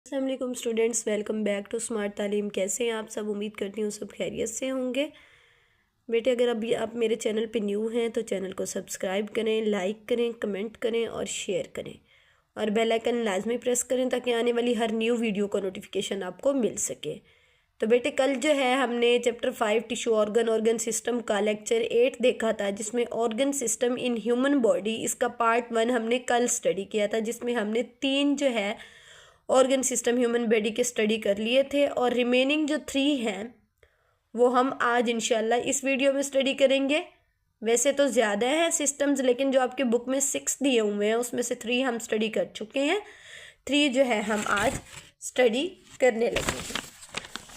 अस्सलाम students, welcome back to smart Taleem. कैसे हैं आप सब? उम्मीद करती हूँ सब खैरियत से होंगे। बेटे, अगर अभी आप मेरे चैनल पे न्यू हैं तो चैनल को सब्सक्राइब करें, लाइक करें, कमेंट करें और शेयर करें और बेल आइकन लाजमी प्रेस करें ताकि आने वाली हर न्यू वीडियो का नोटिफिकेशन आपको मिल सके। तो बेटे, कल जो है हमने चैप्टर 5 टिश्यू ऑर्गन सिस्टम का लेक्चर 8 देखा था, जिसमें organ system in human body, इसका पार्ट 1 हमने कल स्टडी किया था, जिसमें हमने 3 जो है ऑर्गन सिस्टम ह्यूमन बॉडी के स्टडी कर लिए थे और रिमेनिंग जो 3 हैं वो हम आज इंशाल्लाह इस वीडियो में स्टडी करेंगे। वैसे तो ज़्यादा हैं सिस्टम्स, लेकिन जो आपके बुक में 6 दिए हुए हैं उसमें से 3 हम स्टडी कर चुके हैं, 3 जो है हम आज स्टडी करने लगे हैं।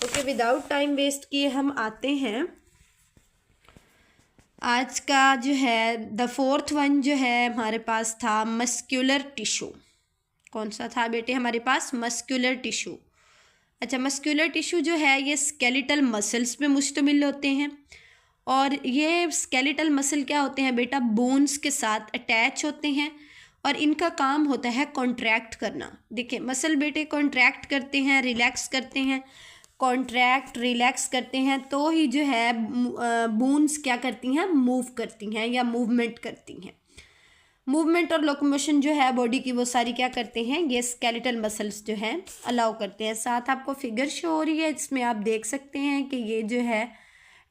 ओके, विदाउट टाइम वेस्ट किए हम आते हैं आज का जो है द 4th वन जो है हमारे पास था मस्क्यूलर टिश्यू। कौन सा था बेटे हमारे पास? Muscular tissue. अच्छा, मस्क्यूलर टिश्यू जो है ये स्केलेटल मसल्स पे मुश्तमिल होते हैं और ये स्केलेटल मसल क्या होते हैं बेटा? बोन्स के साथ अटैच होते हैं और इनका काम होता है कॉन्ट्रैक्ट करना। देखिए, मसल बेटे कॉन्ट्रैक्ट करते हैं, रिलैक्स करते हैं, कॉन्ट्रैक्ट रिलैक्स करते हैं तो ही जो है बोन्स क्या करती हैं? मूव करती हैं या मूवमेंट करती हैं। मूवमेंट और लोकोमोशन जो है बॉडी की वो सारी क्या करते हैं? ये स्केलेटल मसल्स जो हैं अलाउ करते हैं। साथ आपको फिगर शो हो रही है, इसमें आप देख सकते हैं कि ये जो है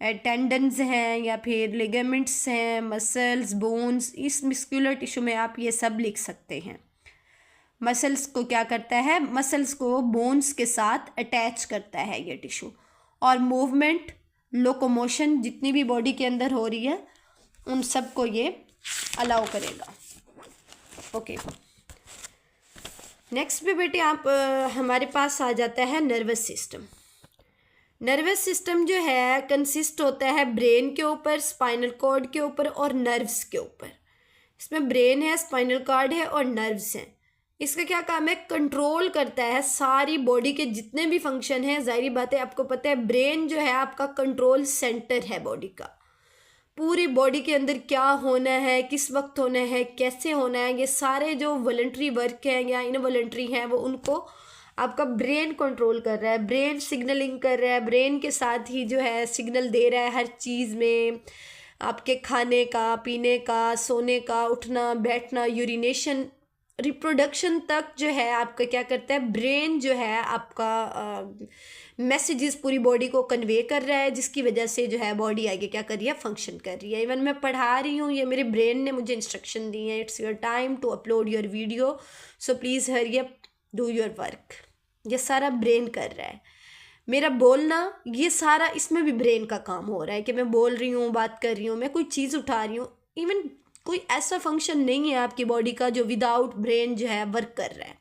टेंडन्स हैं या फिर लिगामेंट्स हैं, मसल्स, बोन्स। इस मस्क्यूलर टिश्यू में आप ये सब लिख सकते हैं। मसल्स को क्या करता है? मसल्स को बोन्स के साथ अटैच करता है ये टिश्यू, और मूवमेंट, लोकोमोशन जितनी भी बॉडी के अंदर हो रही है उन सब को ये अलाउ करेगा। ओके, नेक्स्ट पे बेटे आप हमारे पास आ जाता है नर्वस सिस्टम। नर्वस सिस्टम जो है कंसिस्ट होता है ब्रेन के ऊपर, स्पाइनल कॉर्ड के ऊपर और नर्व्स के ऊपर। इसमें ब्रेन है, स्पाइनल कॉर्ड है और नर्व्स हैं। इसका क्या काम है? कंट्रोल करता है सारी बॉडी के जितने भी फंक्शन हैं। जाहिर बात है, आपको पता है ब्रेन जो है आपका कंट्रोल सेंटर है बॉडी का। पूरी बॉडी के अंदर क्या होना है, किस वक्त होना है, कैसे होना है, ये सारे जो वॉलंटरी वर्क हैं या इनवॉलंटरी हैं वो उनको आपका ब्रेन कंट्रोल कर रहा है। ब्रेन सिग्नलिंग कर रहा है, ब्रेन के साथ ही जो है सिग्नल दे रहा है हर चीज़ में। आपके खाने का, पीने का, सोने का, उठना बैठना, यूरिनेशन, रिप्रोडक्शन तक जो है आपका क्या करता है? ब्रेन जो है आपका मैसेजेस पूरी बॉडी को कन्वे कर रहा है, जिसकी वजह से जो है बॉडी आगे क्या कर रही है? फंक्शन कर रही है। इवन मैं पढ़ा रही हूँ, ये मेरे ब्रेन ने मुझे इंस्ट्रक्शन दी है, it's your time to upload your video, so please hurry up, do your work. ये सारा ब्रेन कर रहा है। मेरा बोलना, ये सारा इसमें भी ब्रेन का काम हो रहा है कि मैं बोल रही हूँ, बात कर रही हूँ, मैं कोई चीज़ उठा रही हूँ। इवन कोई ऐसा फंक्शन नहीं है आपकी बॉडी का जो विदाउट ब्रेन जो है वर्क कर रहा है।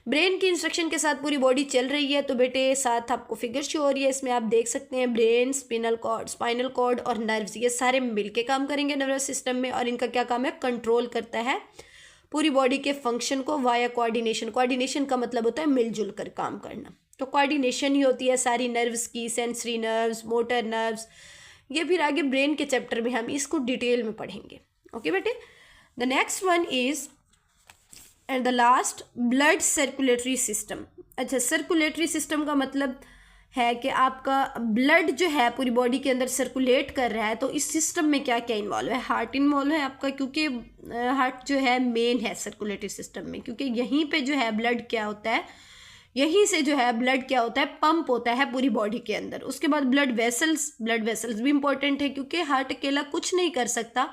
ब्रेन की इंस्ट्रक्शन के साथ पूरी बॉडी चल रही है। तो बेटे साथ आपको फिगर शो हो रही है, इसमें आप देख सकते हैं ब्रेन, स्पाइनल कॉर्ड और नर्व्स, ये सारे मिलके काम करेंगे नर्वस सिस्टम में। और इनका क्या काम है? कंट्रोल करता है पूरी बॉडी के फंक्शन को वाया कोऑर्डिनेशन। कोऑर्डिनेशन का मतलब होता है मिलजुल कर काम करना। तो कोऑर्डिनेशन ही होती है सारी नर्व्स की, सेंसरी नर्व्स, मोटर नर्व्स। ये फिर आगे ब्रेन के चैप्टर में हम इसको डिटेल में पढ़ेंगे। ओके बेटे, the next one is and the last blood circulatory system. अच्छा, सर्कुलेटरी सिस्टम का मतलब है कि आपका ब्लड जो है पूरी बॉडी के अंदर सर्कुलेट कर रहा है। तो इस सिस्टम में क्या क्या इन्वॉल्व है? हार्ट इन्वॉल्व है आपका, क्योंकि हार्ट जो है मेन है सर्कुलेटरी सिस्टम में, क्योंकि यहीं पे जो है ब्लड क्या होता है, यहीं से जो है ब्लड क्या होता है? पंप होता है पूरी बॉडी के अंदर। उसके बाद ब्लड वेसल्स भी इंपॉर्टेंट है, क्योंकि हार्ट अकेला कुछ नहीं कर सकता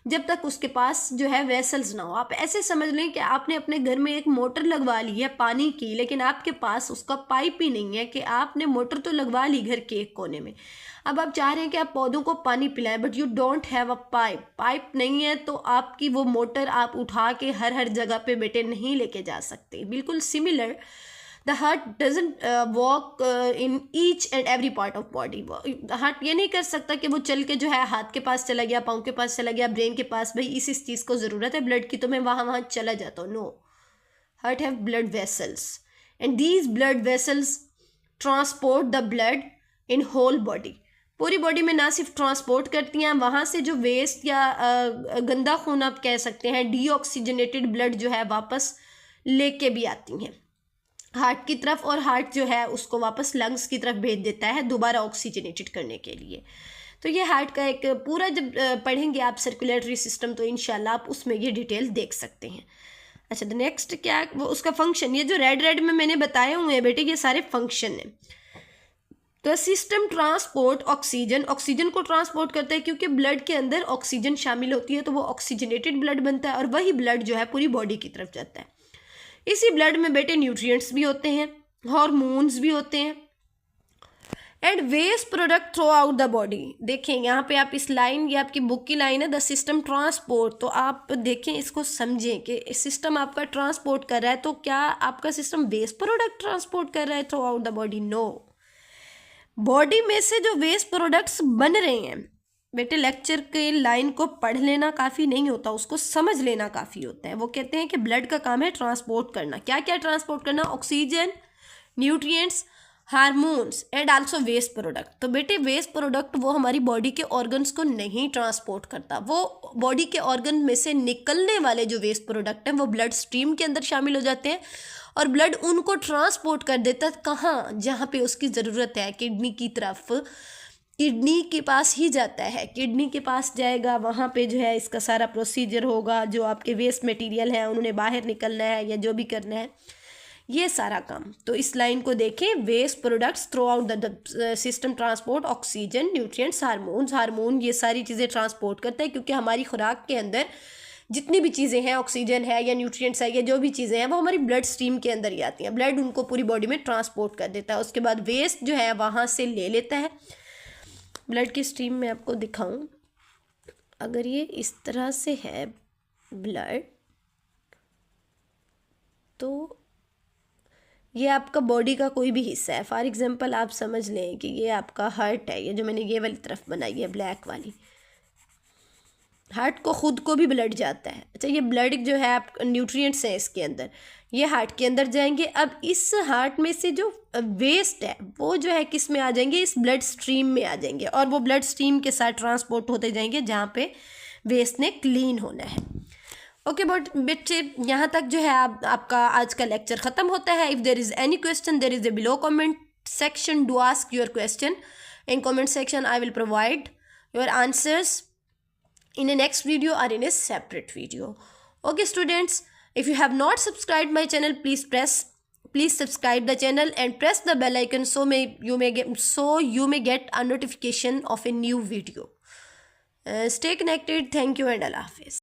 जब तक उसके पास जो है वेसल्स ना हो। आप ऐसे समझ लें कि आपने अपने घर में एक मोटर लगवा ली है पानी की, लेकिन आपके पास उसका पाइप ही नहीं है। कि आपने मोटर तो लगवा ली घर के एक कोने में, अब आप चाह रहे हैं कि आप पौधों को पानी पिलाएं, but you don't have a pipe नहीं है, तो आपकी वो मोटर आप उठा के हर जगह पे बेटे नहीं लेके जा सकते। बिल्कुल similar, the heart doesn't walk in each and every part of body. Heart ये नहीं कर सकता कि वो चल के जो है हाथ के पास चला गया, पाँव के पास चला गया, ब्रेन के पास, भाई इस चीज़ को ज़रूरत है ब्लड की तो मैं वहाँ चला जाता हूँ। No, heart have blood vessels and these blood vessels transport the blood in whole body. पूरी बॉडी में ना सिर्फ ट्रांसपोर्ट करती हैं, वहाँ से जो वेस्ट या गंदा खून आप कह सकते हैं, डीऑक्सीजनेटेड ब्लड जो है वापस लेके भी आती हैं। हार्ट की तरफ, और हार्ट जो है उसको वापस लंग्स की तरफ भेज देता है दोबारा ऑक्सीजनेटेड करने के लिए। तो ये हार्ट का एक पूरा, जब पढ़ेंगे आप सर्कुलेटरी सिस्टम तो इंशाल्लाह आप उसमें ये डिटेल देख सकते हैं। अच्छा, द नेक्स्ट क्या वो उसका फंक्शन, ये जो रेड रेड में मैंने बताए हुए हैं बेटे, ये सारे फंक्शन हैं। तो सिस्टम ट्रांसपोर्ट ऑक्सीजन, ऑक्सीजन को ट्रांसपोर्ट करता है क्योंकि ब्लड के अंदर ऑक्सीजन शामिल होती है, तो वो ऑक्सीजनेटेड ब्लड बनता है और वही ब्लड जो है पूरी बॉडी की तरफ जाता है। इसी ब्लड में बेटे न्यूट्रिएंट्स भी होते हैं, हार्मोन्स भी होते हैं, and waste product throughout the body. देखें यहाँ पे आप इस लाइन, ये आपकी बुक की लाइन है, द सिस्टम ट्रांसपोर्ट, तो आप देखें इसको समझें कि सिस्टम आपका ट्रांसपोर्ट कर रहा है, तो क्या आपका सिस्टम वेस्ट प्रोडक्ट ट्रांसपोर्ट कर रहा है throughout the body? No. Body में से जो वेस्ट प्रोडक्ट्स बन रहे हैं बेटे, लेक्चर के लाइन को पढ़ लेना काफ़ी नहीं होता, उसको समझ लेना काफ़ी होता है। वो कहते हैं कि ब्लड का काम है ट्रांसपोर्ट करना। क्या क्या ट्रांसपोर्ट करना? Oxygen, nutrients, hormones and also waste product. तो बेटे वेस्ट प्रोडक्ट वो हमारी बॉडी के ऑर्गन्स को नहीं ट्रांसपोर्ट करता, वो बॉडी के ऑर्गन में से निकलने वाले जो वेस्ट प्रोडक्ट हैं वो ब्लड स्ट्रीम के अंदर शामिल हो जाते हैं और ब्लड उनको ट्रांसपोर्ट कर देता है कहाँ? जहाँ पे उसकी ज़रूरत है, किडनी की तरफ। किडनी के पास ही जाता है, किडनी के पास जाएगा, वहाँ पे जो है इसका सारा प्रोसीजर होगा, जो आपके वेस्ट मटेरियल है उन्होंने बाहर निकलना है या जो भी करना है, ये सारा काम। तो इस लाइन को देखें, waste products throughout the system transport oxygen, nutrients, hormones, hormone ये सारी चीज़ें ट्रांसपोर्ट करते हैं क्योंकि हमारी खुराक के अंदर जितनी भी चीज़ें हैं, ऑक्सीजन है या न्यूट्रिएंट्स है या जो भी चीज़ें हैं, वो हमारी ब्लड स्ट्रीम के अंदर ही आती हैं। ब्लड उनको पूरी बॉडी में ट्रांसपोर्ट कर देता है, उसके बाद वेस्ट जो है वहाँ से ले लेता है। ब्लड की स्ट्रीम में आपको दिखाऊं, अगर ये इस तरह से है ब्लड, तो ये आपका बॉडी का कोई भी हिस्सा है। फॉर एग्जांपल आप समझ लें कि ये आपका हार्ट है, ये जो मैंने ये वाली तरफ बनाई है ब्लैक वाली, हार्ट को खुद को भी ब्लड जाता है। अच्छा, ये ब्लड जो है आप न्यूट्रिएंट्स हैं इसके अंदर, ये हार्ट के अंदर जाएंगे। अब इस हार्ट में से जो वेस्ट है वो जो है किस में आ जाएंगे? इस ब्लड स्ट्रीम में आ जाएंगे और वो ब्लड स्ट्रीम के साथ ट्रांसपोर्ट होते जाएंगे जहाँ पे वेस्ट ने क्लीन होना है। ओके बच्चे, यहाँ तक जो है आपका आज का लेक्चर ख़त्म होता है। If there is any question, there is a below comment section, do ask your question in comment section. I will provide your answers in a next video or in a separate video. Okay students, if you have not subscribed my channel, please subscribe the channel and press the bell icon so you may get a notification of a new video. Stay connected. Thank you and Allah Hafiz.